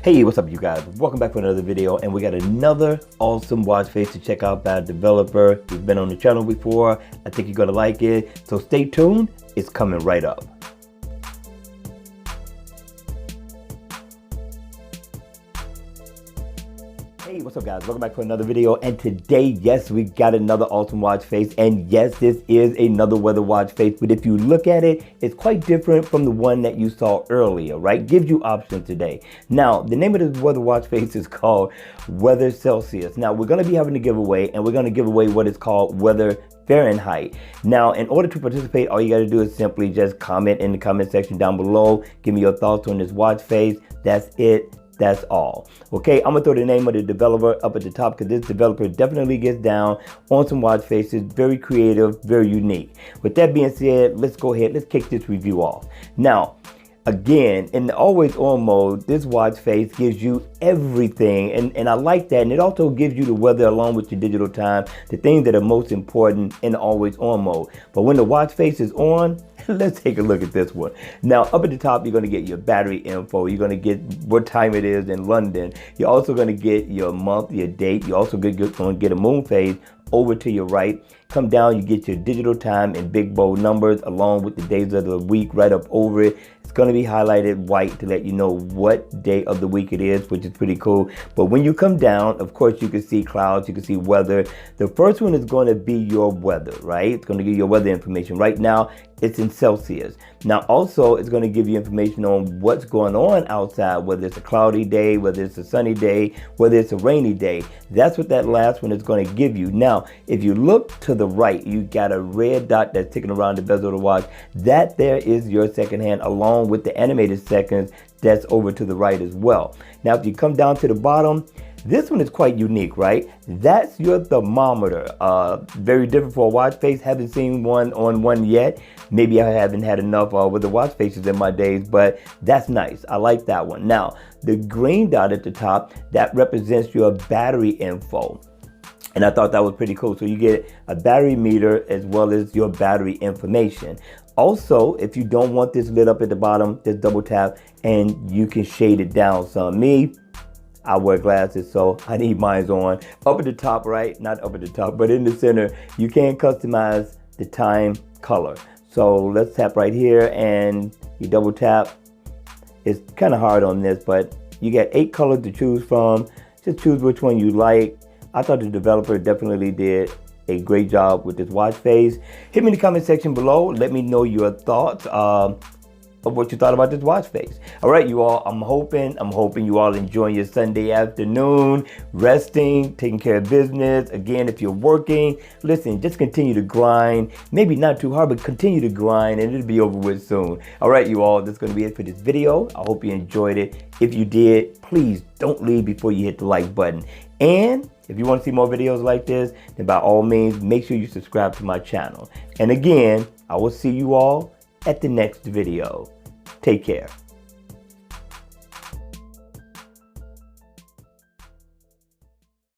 Hey, what's up you guys? Welcome back for another video, and we got another awesome watch face to check out by a developer. You've been on the channel before. I think you're gonna like it, so stay tuned. It's coming right up. Hey, what's up guys? Welcome back for another video, and today, yes, we got another awesome watch face, and yes, this is another weather watch face, but if you look at it, it's quite different from the one that you saw earlier, right? Gives you options today. Now, the name of this weather watch face is called Weather Celsius. Now, we're going to be having a giveaway, and we're going to give away what is called Weather Fahrenheit. Now, in order to participate, all you got to do is simply just comment in the comment section down below. Give me your thoughts on this watch face. That's it. That's all. Okay, I'm gonna throw the name of the developer up at the top because this developer definitely gets down on some watch faces. Very creative, very unique. With that being said, let's go ahead. Let's kick this review off. Now, again, in the always on mode, this watch face gives you everything, and I like that. And it also gives you the weather along with your digital time, the things that are most important in the always on mode. But when the watch face is on, let's take a look at this one. Now, up at the top, you're going to get your battery info. You're going to get what time it is in London. You're also going to get your month, your date. You're also going to get a moon phase over to your right. Come down, you get your digital time in big bold numbers along with the days of the week right up over it. It's going to be highlighted white to let you know what day of the week it is, which is pretty cool. But when you come down, of course, you can see clouds, you can see weather. The first one is going to be your weather, right? It's going to give you your weather information. Right now, it's in Celsius. Now, also, it's going to give you information on what's going on outside, whether it's a cloudy day, whether it's a sunny day, whether it's a rainy day. That's what that last one is going to give you. Now, if you look to the right, you got a red dot that's ticking around the bezel of the watch. That there is your second hand, along with the animated seconds that's over to the right as well. Now, if you come down to the bottom, this one is quite unique, right? That's your thermometer. Very different for a watch face. Haven't seen one on one yet. Maybe I haven't had enough with the watch faces in my days, but that's nice. I like that one. Now, the green dot at the top, that represents your battery info. And I thought that was pretty cool. So you get a battery meter as well as your battery information. Also, if you don't want this lit up at the bottom, just double tap and you can shade it down some. I wear glasses, so I need mine on. Up at the top, right? Not up at the top, but in the center, you can customize the time color. So let's tap right here and you double tap. It's kind of hard on this, but you get 8 colors to choose from. Just choose which one you like. I thought the developer definitely did a great job with this watch face. Hit me in the comment section below. Let me know your thoughts of what you thought about this watch face. All right, you all, I'm hoping you all enjoying your Sunday afternoon, resting, taking care of business. Again, if you're working, listen, just continue to grind. Maybe not too hard, but continue to grind and it'll be over with soon. All right, you all, that's gonna be it for this video. I hope you enjoyed it. If you did, please don't leave before you hit the like button. And if you want to see more videos like this, then by all means, make sure you subscribe to my channel. And again, I will see you all at the next video. Take care.